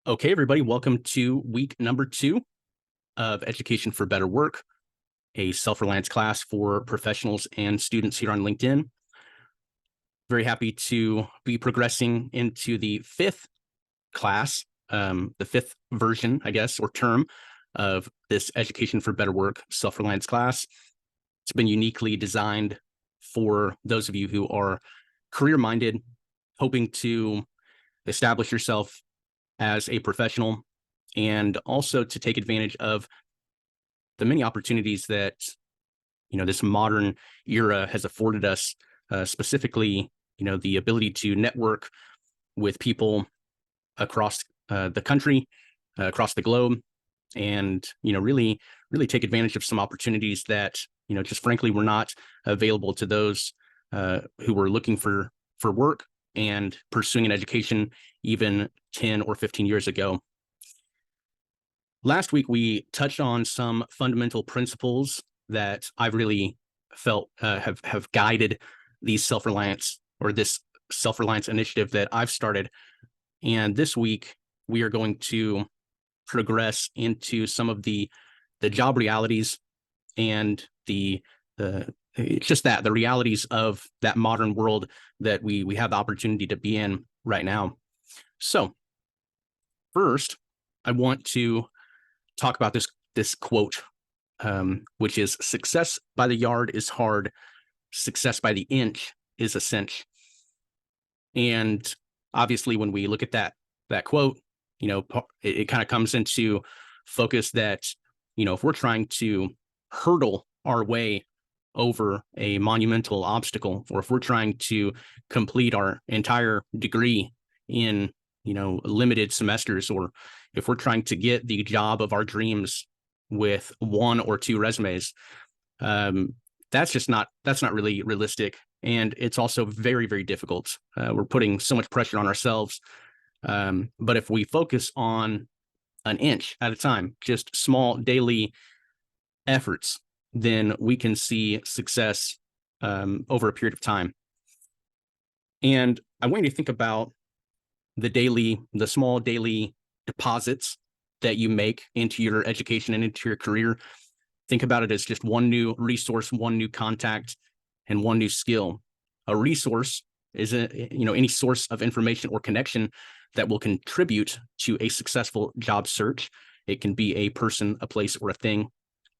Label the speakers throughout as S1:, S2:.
S1: Okay, everybody, welcome to week number 2 of Education for Better Work, a self-reliance class for professionals and students here on LinkedIn. Very happy to be progressing into the 5th class, the 5th version, I guess, or term of this Education for Better Work self-reliance class. It's been uniquely designed for those of you who are career-minded, hoping to establish yourself as a professional, and also to take advantage of the many opportunities that this modern era has afforded us, specifically the ability to network with people across the country, across the globe, and really take advantage of some opportunities that just frankly were not available to those who were looking for work and pursuing an education even 10 or 15 years ago. Last week, we touched on some fundamental principles that I've really felt have guided these self-reliance or this self-reliance initiative that I've started. And this week, we are going to progress into some of the job realities and the the realities of that modern world that we have the opportunity to be in right now. So first, I want to talk about this quote, which is "Success by the yard is hard. Success by the inch is a cinch." And obviously, when we look at that quote, it kind of comes into focus that if we're trying to hurdle our way over a monumental obstacle, or if we're trying to complete our entire degree in limited semesters, or if we're trying to get the job of our dreams with 1 or 2 resumes, that's not really realistic, and it's also very, very difficult. We're putting so much pressure on ourselves, but if we focus on an inch at a time, just small daily efforts, then we can see success over a period of time. And I want you to think about the small daily deposits that you make into your education and into your career. Think about it as just one new resource, one new contact, and one new skill. A resource is any source of information or connection that will contribute to a successful job search. It can be a person, a place, or a thing.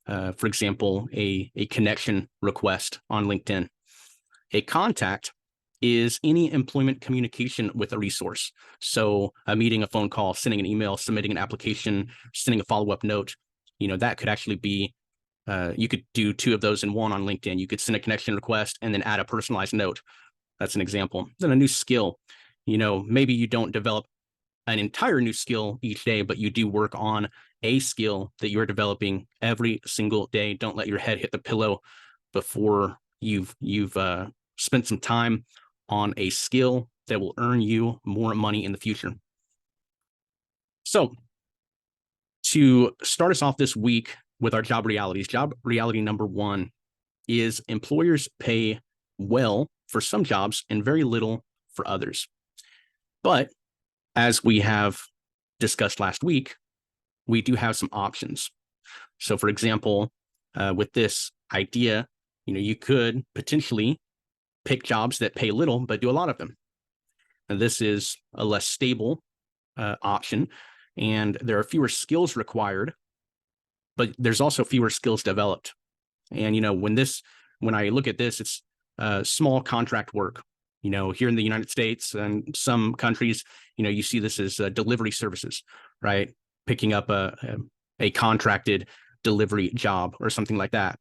S1: For example, a connection request on LinkedIn. A contact is any employment communication with a resource. So a meeting, a phone call, sending an email, submitting an application, sending a follow-up note, that could actually be, you could do 2 of those in one on LinkedIn. You could send a connection request and then add a personalized note. That's an example. Then a new skill, maybe you don't develop an entire new skill each day, but you do work on a skill that you're developing every single day. Don't let your head hit the pillow before you've spent some time on a skill that will earn you more money in the future. So to start us off this week with our job realities, job reality number 1 is employers pay well for some jobs and very little for others. But as we have discussed last week, we do have some options. So for example, with this idea, you could potentially pick jobs that pay little, but do a lot of them. And this is a less stable option, and there are fewer skills required, but there's also fewer skills developed. And, when I look at this, it's small contract work. Here in the United States and some countries, you see this as delivery services, right? Picking up a contracted delivery job or something like that.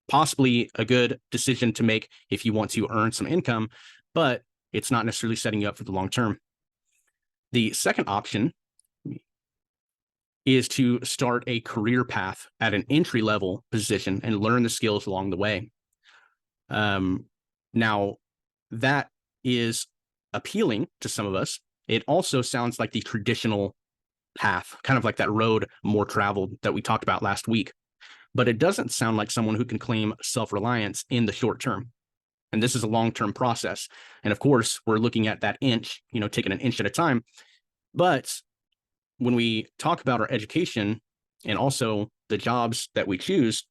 S1: Possibly a good decision to make if you want to earn some income, but it's not necessarily setting you up for the long term. The second option is to start a career path at an entry-level position and learn the skills along the way. Now, that is appealing to some of us. It also sounds like the traditional path, kind of like that road more traveled that we talked about last week. But it doesn't sound like someone who can claim self-reliance in the short term. And this is a long-term process. And of course, we're looking at that inch, taking an inch at a time. But when we talk about our education and also the jobs that we choose,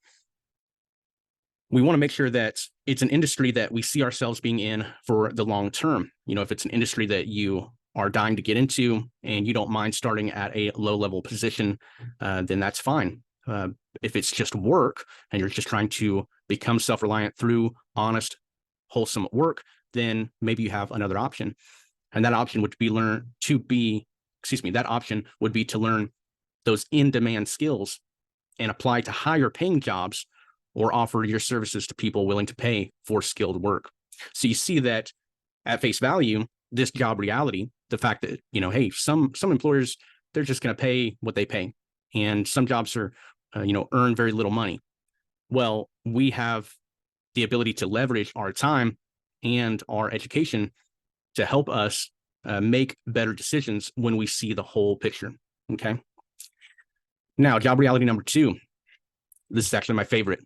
S1: we want to make sure that it's an industry that we see ourselves being in for the long term. If it's an industry that you are dying to get into and you don't mind starting at a low level position, then that's fine. If it's just work and you're just trying to become self-reliant through honest, wholesome work, then maybe you have another option. And that option would be that option would be to learn those in-demand skills and apply to higher paying jobs or offer your services to people willing to pay for skilled work. So you see that at face value, this job reality, the fact that, hey, some employers, they're just going to pay what they pay. And some jobs are, earn very little money. Well, we have the ability to leverage our time and our education to help us make better decisions when we see the whole picture. Okay. Now, job reality number 2. This is actually my favorite.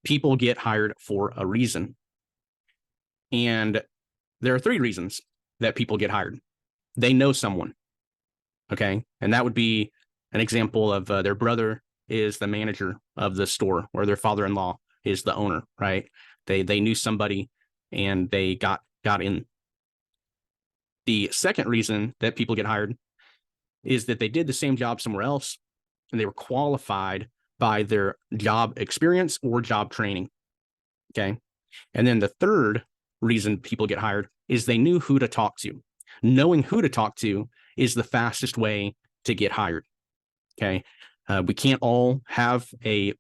S1: People get hired for a reason. And there are 3 reasons that people get hired. They know someone. Okay. And that would be an example of their brother is the manager of the store, or their father-in-law is the owner, right? They knew somebody and they got in. The second reason that people get hired is that they did the same job somewhere else and they were qualified by their job experience or job training. Okay. And then the third reason people get hired is they knew who to talk to. Knowing who to talk to is the fastest way to get hired. Okay. We can't all have an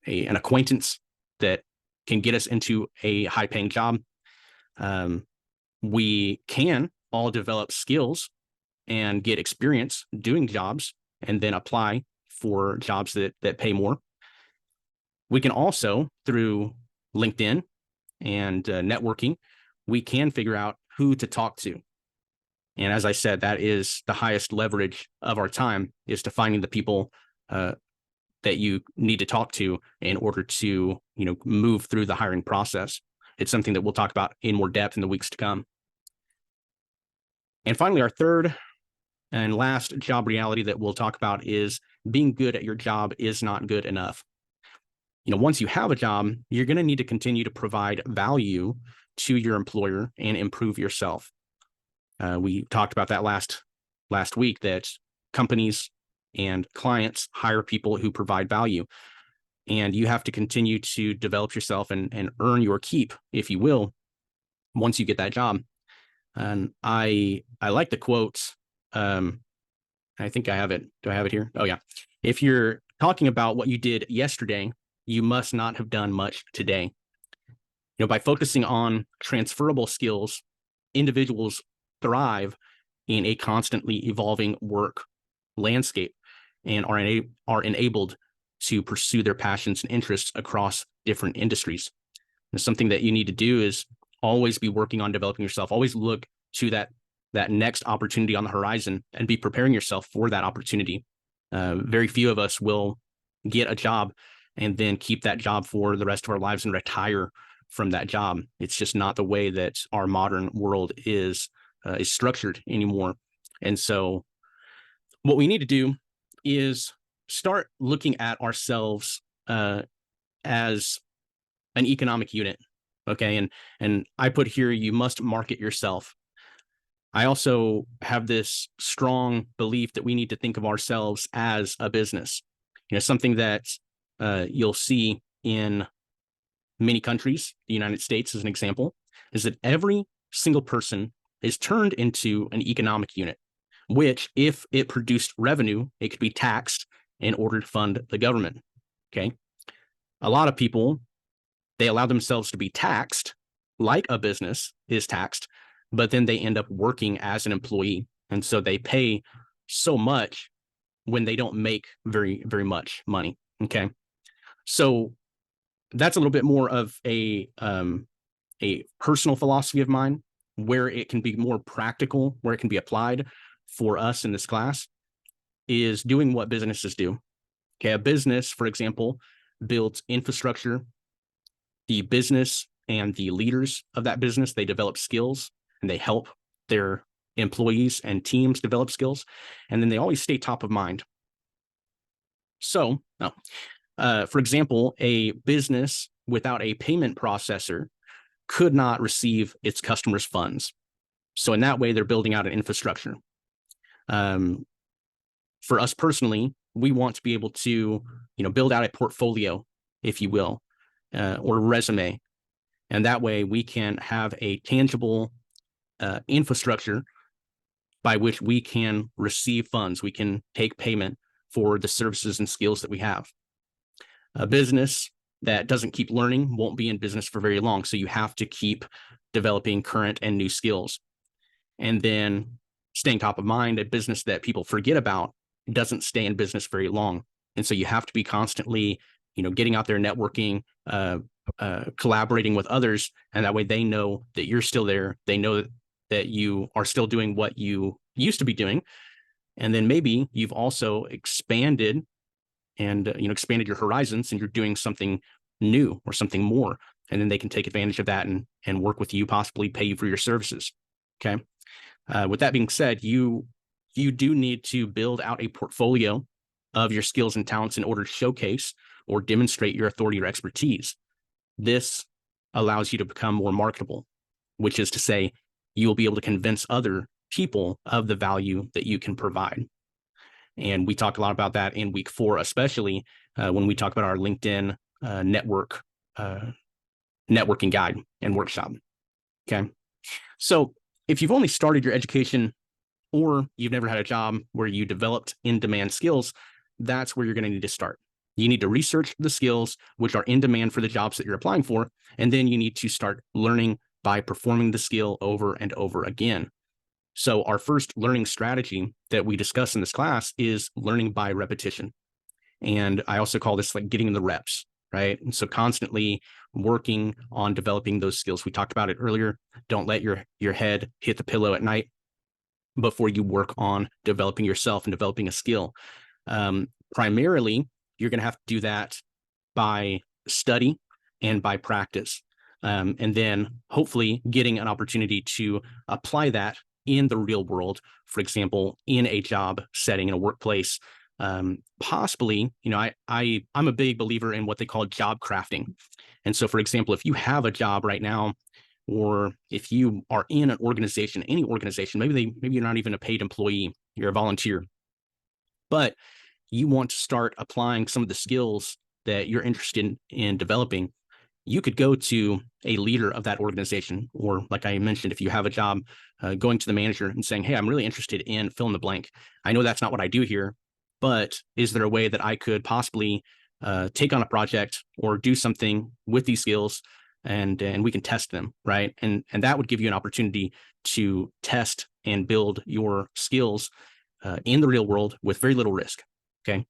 S1: acquaintance that can get us into a high paying job. We can all develop skills and get experience doing jobs and then apply for jobs that pay more. We can also, through LinkedIn and networking, we can figure out who to talk to. And as I said, that is the highest leverage of our time, is to finding the people that you need to talk to in order to, move through the hiring process. It's something that we'll talk about in more depth in the weeks to come. And finally, our third and last job reality that we'll talk about is being good at your job is not good enough. Once you have a job, you're going to need to continue to provide value to your employer and improve yourself. We talked about that last week, that companies and clients hire people who provide value. And you have to continue to develop yourself and earn your keep, if you will, once you get that job. And I like the quote. I think I have it. Do I have it here? Oh, yeah. If you're talking about what you did yesterday, you must not have done much today. By focusing on transferable skills, individuals thrive in a constantly evolving work landscape and are enabled to pursue their passions and interests across different industries. And something that you need to do is always be working on developing yourself. Always look to that next opportunity on the horizon and be preparing yourself for that opportunity. Very few of us will get a job and then keep that job for the rest of our lives and retire from that job. It's just not the way that our modern world is structured anymore. And so what we need to do is start looking at ourselves as an economic unit. Okay. And I put here, you must market yourself. I also have this strong belief that we need to think of ourselves as a business. Something that you'll see in many countries, the United States as an example, is that every single person is turned into an economic unit, which, if it produced revenue, it could be taxed in order to fund the government. Okay. A lot of people, they allow themselves to be taxed like a business is taxed, but then they end up working as an employee. And so they pay so much when they don't make very, very much money. Okay. So that's a little bit more of a personal philosophy of mine, where it can be more practical, where it can be applied for us in this class, is doing what businesses do. Okay. A business, for example, builds infrastructure. The business and the leaders of that business, they develop skills and they help their employees and teams develop skills, and then they always stay top of mind. So, for example, a business without a payment processor could not receive its customers' funds. So in that way, they're building out an infrastructure. For us personally, we want to be able to, build out a portfolio, if you will, or resume. And that way we can have a tangible infrastructure by which we can receive funds. We can take payment for the services and skills that we have. A business that doesn't keep learning won't be in business for very long. So you have to keep developing current and new skills. And then staying top of mind, a business that people forget about doesn't stay in business very long. And so you have to be constantly, getting out there, networking, collaborating with others. And that way they know that you're still there. They know that you are still doing what you used to be doing. And then maybe you've also expanded and, expanded your horizons, and you're doing something new or something more. And then they can take advantage of that and work with you, possibly pay you for your services. Okay. With that being said, you do need to build out a portfolio of your skills and talents in order to showcase or demonstrate your authority or expertise. This allows you to become more marketable, which is to say, you will be able to convince other people of the value that you can provide. And we talked a lot about that in week 4, especially when we talk about our LinkedIn networking guide and workshop. Okay. So if you've only started your education or you've never had a job where you developed in-demand skills, that's where you're going to need to start. You need to research the skills which are in demand for the jobs that you're applying for, and then you need to start learning by performing the skill over and over again. So our first learning strategy that we discuss in this class is learning by repetition. And I also call this like getting the reps, right? And so constantly working on developing those skills. We talked about it earlier. Don't let your head hit the pillow at night before you work on developing yourself and developing a skill. Primarily, you're going to have to do that by study and by practice. And then hopefully getting an opportunity to apply that in the real world, for example, in a job setting, in a workplace. Possibly, I'm a big believer in what they call job crafting. And so, for example, if you have a job right now, or if you are in an organization, any organization, maybe you're not even a paid employee, you're a volunteer, but you want to start applying some of the skills that you're interested in developing, you could go to a leader of that organization, or like I mentioned, if you have a job, going to the manager and saying, hey, I'm really interested in fill in the blank. I know that's not what I do here, but is there a way that I could possibly take on a project or do something with these skills, and we can test them, right? And that would give you an opportunity to test and build your skills in the real world with very little risk. Okay.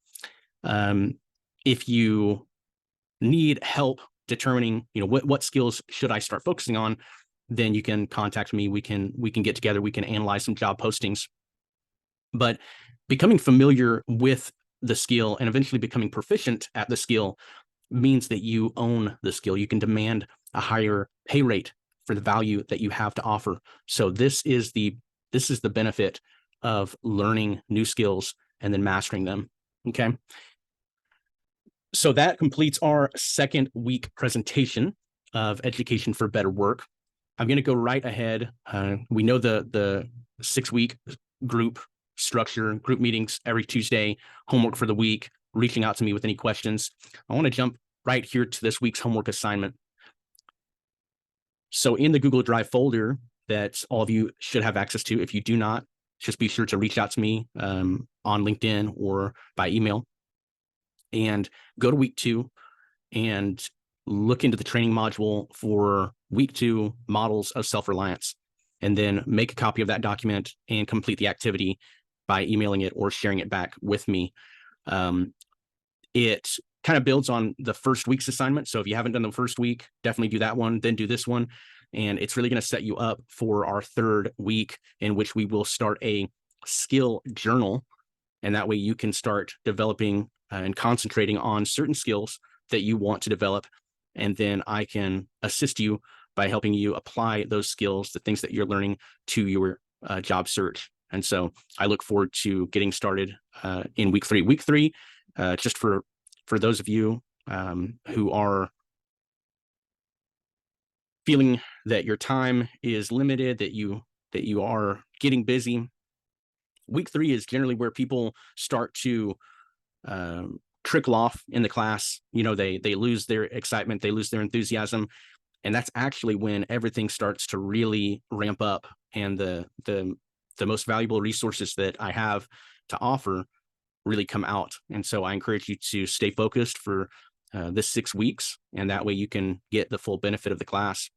S1: If you need help determining, what skills should I start focusing on, then you can contact me. We can get together. We can analyze some job postings. But becoming familiar with the skill and eventually becoming proficient at the skill means that you own the skill. You can demand a higher pay rate for the value that you have to offer. So this is the benefit of learning new skills and then mastering them. Okay. So that completes our second week presentation of Education for Better Work. I'm going to go right ahead. We know the 6-week group structure, group meetings every Tuesday, homework for the week, reaching out to me with any questions. I want to jump right here to this week's homework assignment. So in the Google Drive folder that all of you should have access to, if you do not, just be sure to reach out to me on LinkedIn or by email, and go to week 2 and look into the training module for week 2 models of self-reliance, and then make a copy of that document and complete the activity by emailing it or sharing it back with me. It kind of builds on the first week's assignment. So if you haven't done the first week, definitely do that one, then do this one. And it's really going to set you up for our third week, in which we will start a skill journal. And that way you can start developing and concentrating on certain skills that you want to develop. And then I can assist you by helping you apply those skills, the things that you're learning, to your job search. And so I look forward to getting started in week three. Week three, just for those of you who are feeling that your time is limited, that you are getting busy. Week three is generally where people start to trickle off in the class. They lose their excitement, they lose their enthusiasm, and that's actually when everything starts to really ramp up, and the most valuable resources that I have to offer really come out. And so I encourage you to stay focused for this 6 weeks, and that way you can get the full benefit of the class.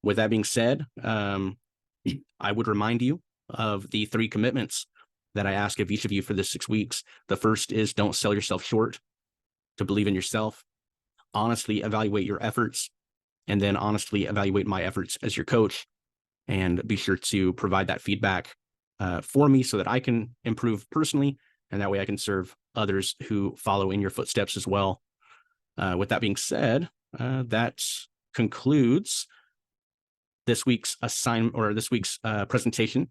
S1: With that being said, I would remind you of the 3 commitments that I ask of each of you for this 6 weeks. The first is don't sell yourself short, to believe in yourself, honestly evaluate your efforts, and then honestly evaluate my efforts as your coach, and be sure to provide that feedback for me so that I can improve personally, and that way I can serve others who follow in your footsteps as well. With that being said, that concludes this week's presentation.